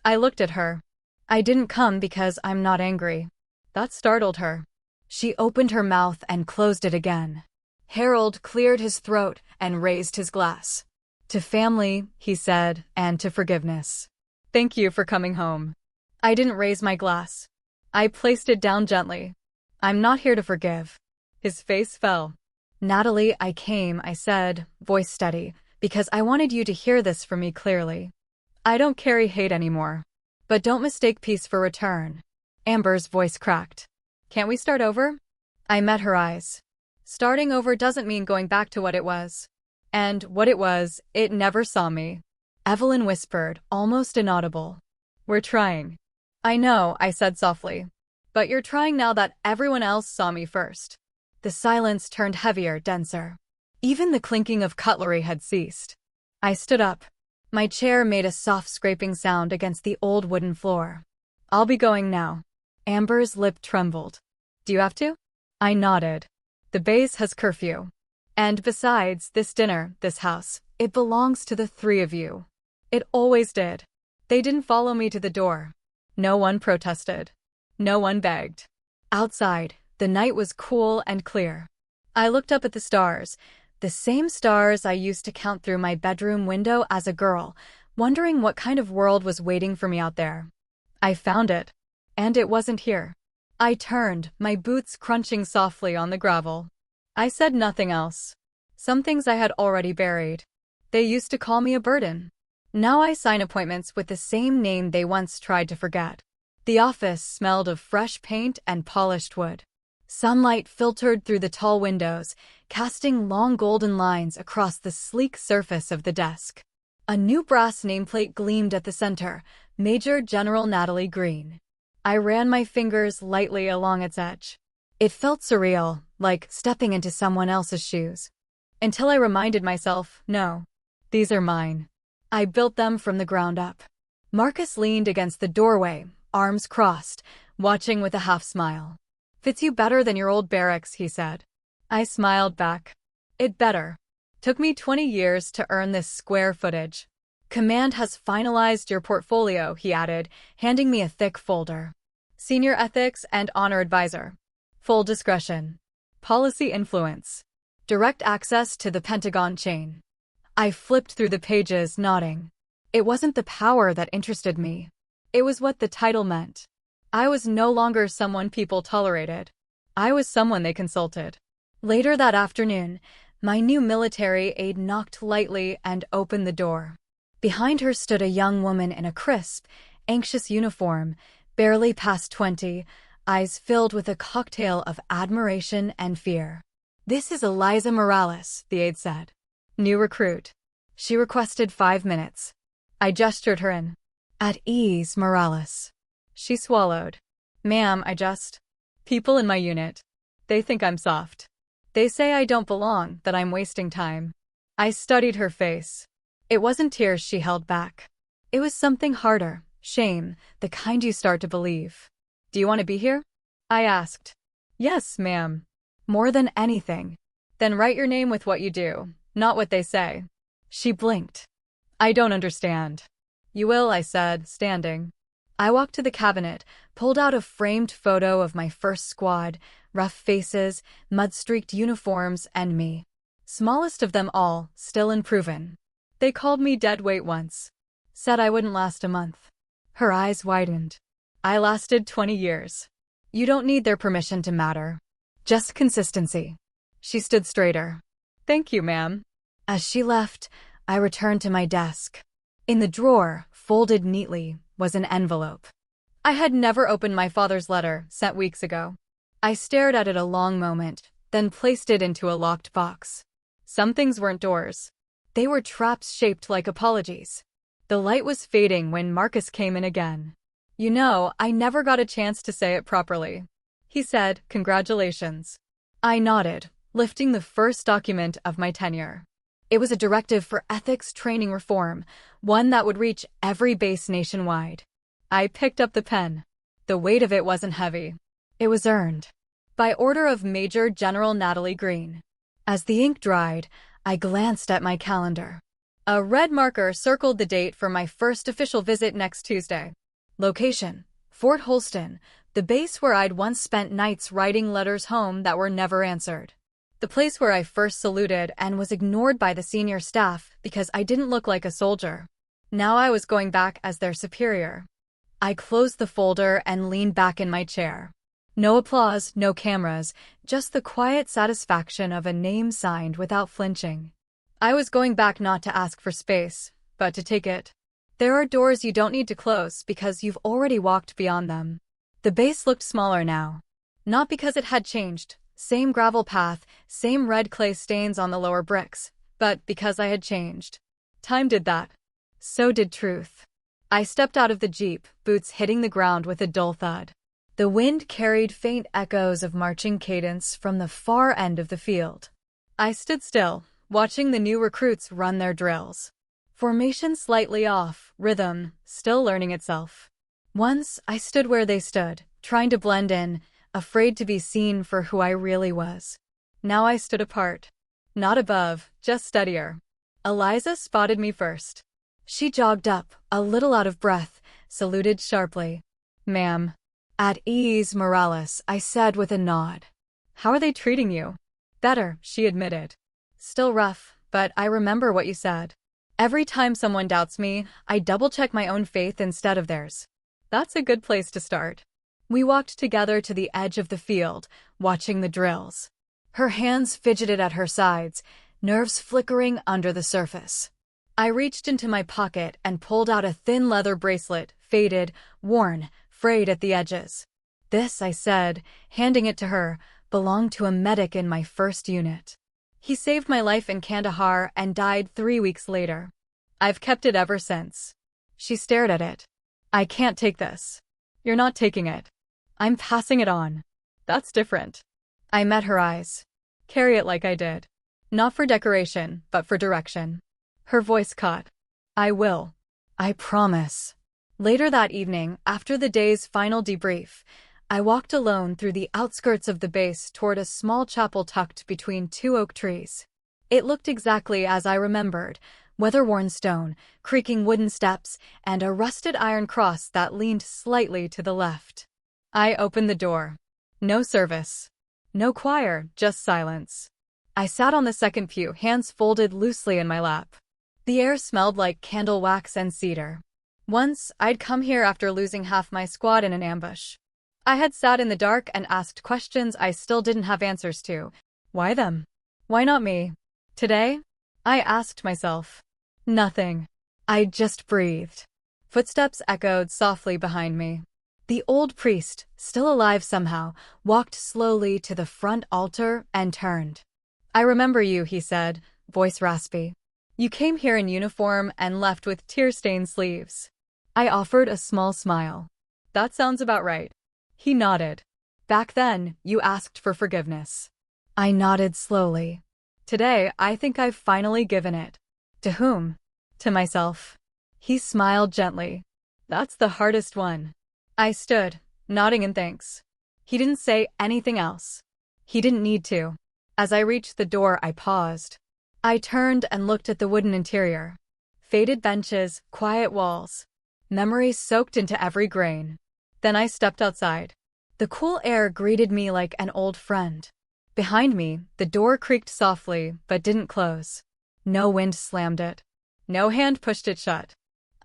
I looked at her. I didn't come because I'm not angry. That startled her. She opened her mouth and closed it again. Harold cleared his throat and raised his glass. To family, he said, and to forgiveness. Thank you for coming home. I didn't raise my glass. I placed it down gently. I'm not here to forgive. His face fell. Natalie, I came, I said, voice steady, because I wanted you to hear this from me clearly. I don't carry hate anymore. But don't mistake peace for return. Amber's voice cracked. Can't we start over? I met her eyes. Starting over doesn't mean going back to what it was. And what it was, it never saw me. Evelyn whispered, almost inaudible. We're trying. I know, I said softly. But you're trying now that everyone else saw me first. The silence turned heavier, denser. Even the clinking of cutlery had ceased. I stood up. My chair made a soft scraping sound against the old wooden floor. I'll be going now. Amber's lip trembled. Do you have to? I nodded. The base has curfew. And besides, this dinner, this house, it belongs to the three of you. It always did. They didn't follow me to the door. No one protested. No one begged. Outside, the night was cool and clear. I looked up at the stars, the same stars I used to count through my bedroom window as a girl, wondering what kind of world was waiting for me out there. I found it. And it wasn't here. I turned, my boots crunching softly on the gravel. I said nothing else. Some things I had already buried. They used to call me a burden. Now I sign appointments with the same name they once tried to forget. The office smelled of fresh paint and polished wood. Sunlight filtered through the tall windows, casting long golden lines across the sleek surface of the desk. A new brass nameplate gleamed at the center, Major General Natalie Greene. I ran my fingers lightly along its edge. It felt surreal, like stepping into someone else's shoes. Until I reminded myself, no, these are mine. I built them from the ground up. Marcus leaned against the doorway, arms crossed, watching with a half smile. Fits you better than your old barracks, he said. I smiled back. It better. Took me 20 years to earn this square footage. Command has finalized your portfolio, he added, handing me a thick folder. Senior Ethics and Honor Advisor. Full discretion. Policy influence. Direct access to the Pentagon chain. I flipped through the pages, nodding. It wasn't the power that interested me. It was what the title meant. I was no longer someone people tolerated. I was someone they consulted. Later that afternoon, my new military aide knocked lightly and opened the door. Behind her stood a young woman in a crisp, anxious uniform, barely past 20, eyes filled with a cocktail of admiration and fear. This is Eliza Morales, the aide said. New recruit. She requested 5 minutes. I gestured her in. At ease, Morales. She swallowed. Ma'am, people in my unit. They think I'm soft. They say I don't belong, that I'm wasting time. I studied her face. It wasn't tears she held back. It was something harder, shame, the kind you start to believe. Do you want to be here? I asked. Yes, ma'am. More than anything. Then write your name with what you do, not what they say. She blinked. I don't understand. You will, I said, standing. I walked to the cabinet, pulled out a framed photo of my first squad, rough faces, mud-streaked uniforms, and me. Smallest of them all, still unproven. They called me dead weight once. Said I wouldn't last a month. Her eyes widened. I lasted 20 years. You don't need their permission to matter. Just consistency. She stood straighter. Thank you, ma'am. As she left, I returned to my desk. In the drawer, folded neatly, was an envelope. I had never opened my father's letter, sent weeks ago. I stared at it a long moment, then placed it into a locked box. Some things weren't doors. They were traps shaped like apologies. The light was fading when Marcus came in again. You know, I never got a chance to say it properly. He said, congratulations. I nodded, lifting the first document of my tenure. It was a directive for ethics training reform, one that would reach every base nationwide. I picked up the pen. The weight of it wasn't heavy. It was earned. By order of Major General Natalie Greene. As the ink dried, I glanced at my calendar. A red marker circled the date for my first official visit next Tuesday. Location: Fort Holston, the base where I'd once spent nights writing letters home that were never answered. The place where I first saluted and was ignored by the senior staff because I didn't look like a soldier. Now I was going back as their superior. I closed the folder and leaned back in my chair. No applause, no cameras, just the quiet satisfaction of a name signed without flinching. I was going back not to ask for space, but to take it. There are doors you don't need to close because you've already walked beyond them. The base looked smaller now. Not because it had changed, same gravel path, same red clay stains on the lower bricks, but because I had changed. Time did that. So did truth. I stepped out of the Jeep, boots hitting the ground with a dull thud. The wind carried faint echoes of marching cadence from the far end of the field. I stood still, watching the new recruits run their drills. Formation slightly off, rhythm still learning itself. Once, I stood where they stood, trying to blend in, afraid to be seen for who I really was. Now I stood apart. Not above, just steadier. Eliza spotted me first. She jogged up, a little out of breath, saluted sharply. "Ma'am." "At ease, Morales," I said with a nod. "How are they treating you?" "Better," she admitted. "Still rough, but I remember what you said. Every time someone doubts me, I double-check my own faith instead of theirs." That's a good place to start. We walked together to the edge of the field, watching the drills. Her hands fidgeted at her sides, nerves flickering under the surface. I reached into my pocket and pulled out a thin leather bracelet, faded, worn, frayed at the edges. "This," I said, handing it to her, "belonged to a medic in my first unit. He saved my life in Kandahar and died 3 weeks later. I've kept it ever since." She stared at it. "I can't take this." "You're not taking it. I'm passing it on." "That's different." I met her eyes. "Carry it like I did. Not for decoration, but for direction." Her voice caught. "I will. I promise." Later that evening, after the day's final debrief, I walked alone through the outskirts of the base toward a small chapel tucked between 2 oak trees. It looked exactly as I remembered, weather-worn stone, creaking wooden steps, and a rusted iron cross that leaned slightly to the left. I opened the door. No service. No choir, just silence. I sat on the second pew, hands folded loosely in my lap. The air smelled like candle wax and cedar. Once, I'd come here after losing half my squad in an ambush. I had sat in the dark and asked questions I still didn't have answers to. Why them? Why not me? Today? I asked myself. Nothing. I just breathed. Footsteps echoed softly behind me. The old priest, still alive somehow, walked slowly to the front altar and turned. "I remember you," he said, voice raspy. "You came here in uniform and left with tear-stained sleeves." I offered a small smile. "That sounds about right." He nodded. "Back then, you asked for forgiveness." I nodded slowly. "Today, I think I've finally given it." "To whom?" "To myself." He smiled gently. "That's the hardest one." I stood, nodding in thanks. He didn't say anything else. He didn't need to. As I reached the door, I paused. I turned and looked at the wooden interior. Faded benches, quiet walls. Memories soaked into every grain. Then I stepped outside. The cool air greeted me like an old friend. Behind me, the door creaked softly, but didn't close. No wind slammed it. No hand pushed it shut.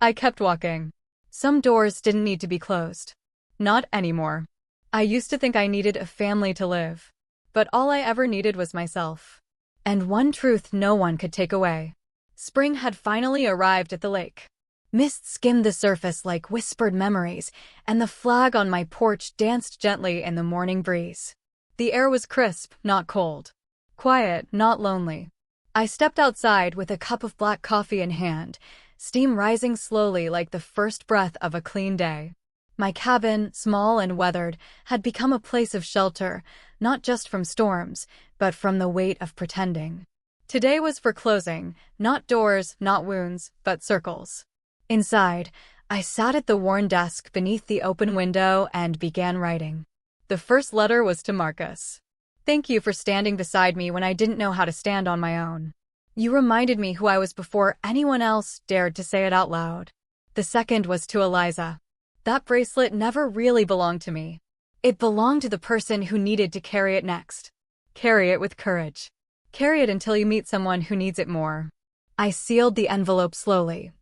I kept walking. Some doors didn't need to be closed. Not anymore. I used to think I needed a family to live. But all I ever needed was myself. And one truth no one could take away. Spring had finally arrived at the lake. Mist skimmed the surface like whispered memories, and the flag on my porch danced gently in the morning breeze. The air was crisp, not cold. Quiet, not lonely. I stepped outside with a cup of black coffee in hand, steam rising slowly like the first breath of a clean day. My cabin, small and weathered, had become a place of shelter, not just from storms, but from the weight of pretending. Today was for closing, not doors, not wounds, but circles. Inside, I sat at the worn desk beneath the open window and began writing. The first letter was to Marcus. "Thank you for standing beside me when I didn't know how to stand on my own. You reminded me who I was before anyone else dared to say it out loud." The second was to Eliza. That bracelet never really belonged to me. It belonged to the person who needed to carry it next. Carry it with courage. Carry it until you meet someone who needs it more. I sealed the envelope slowly.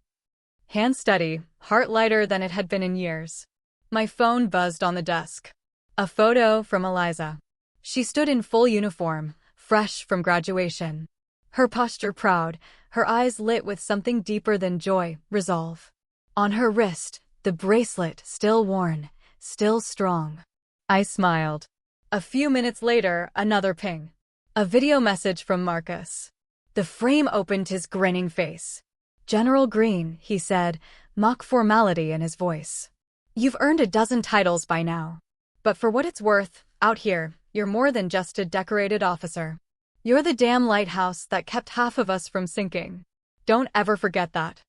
Hand steady, heart lighter than it had been in years. My phone buzzed on the desk. A photo from Eliza. She stood in full uniform, fresh from graduation. Her posture proud, her eyes lit with something deeper than joy, resolve. On her wrist, the bracelet still worn, still strong. I smiled. A few minutes later, another ping. A video message from Marcus. The frame opened his grinning face. "General Greene," he said, mock formality in his voice. "You've earned a dozen titles by now. But for what it's worth, out here, you're more than just a decorated officer. You're the damn lighthouse that kept half of us from sinking. Don't ever forget that."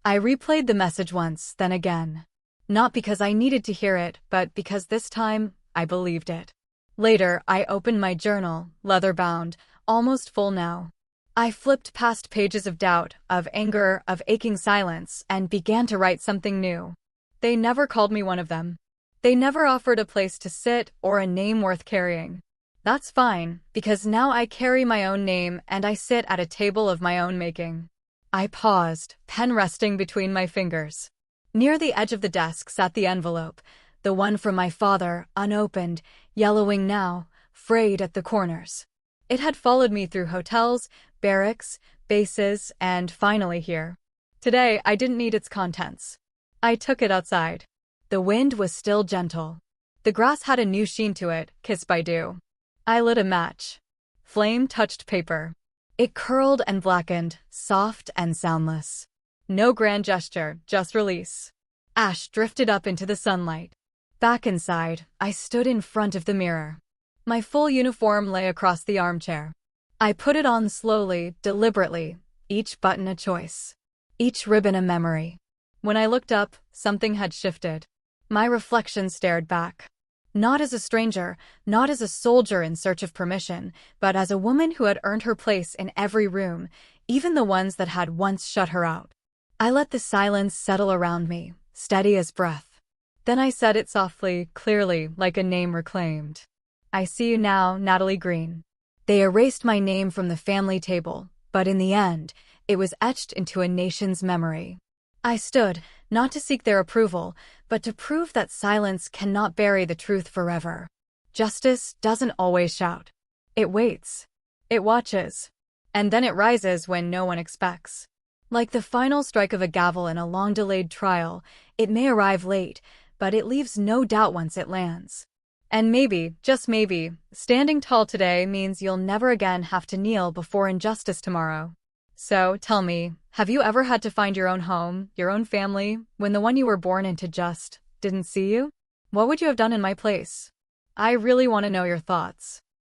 I replayed the message once, then again. Not because I needed to hear it, but because this time, I believed it. Later, I opened my journal, leather-bound, almost full now. I flipped past pages of doubt, of anger, of aching silence, and began to write something new. They never called me one of them. They never offered a place to sit or a name worth carrying. That's fine, because now I carry my own name and I sit at a table of my own making. I paused, pen resting between my fingers. Near the edge of the desk sat the envelope, the one from my father, unopened, yellowing now, frayed at the corners. It had followed me through hotels, barracks, bases, and finally here. Today, I didn't need its contents. I took it outside. The wind was still gentle. The grass had a new sheen to it, kissed by dew. I lit a match. Flame touched paper. It curled and blackened, soft and soundless. No grand gesture, just release. Ash drifted up into the sunlight. Back inside, I stood in front of the mirror. My full uniform lay across the armchair. I put it on slowly, deliberately, each button a choice. Each ribbon a memory. When I looked up, something had shifted. My reflection stared back. Not as a stranger, not as a soldier in search of permission, but as a woman who had earned her place in every room, even the ones that had once shut her out. I let the silence settle around me, steady as breath. Then I said it softly, clearly, like a name reclaimed. I see you now, Natalie Greene. They erased my name from the family table, but in the end, it was etched into a nation's memory. I stood, not to seek their approval, but to prove that silence cannot bury the truth forever. Justice doesn't always shout. It waits. It watches. And then it rises when no one expects. Like the final strike of a gavel in a long-delayed trial, it may arrive late, but it leaves no doubt once it lands. And maybe, just maybe, standing tall today means you'll never again have to kneel before injustice tomorrow. So, tell me, have you ever had to find your own home, your own family, when the one you were born into just didn't see you? What would you have done in my place? I really want to know your thoughts.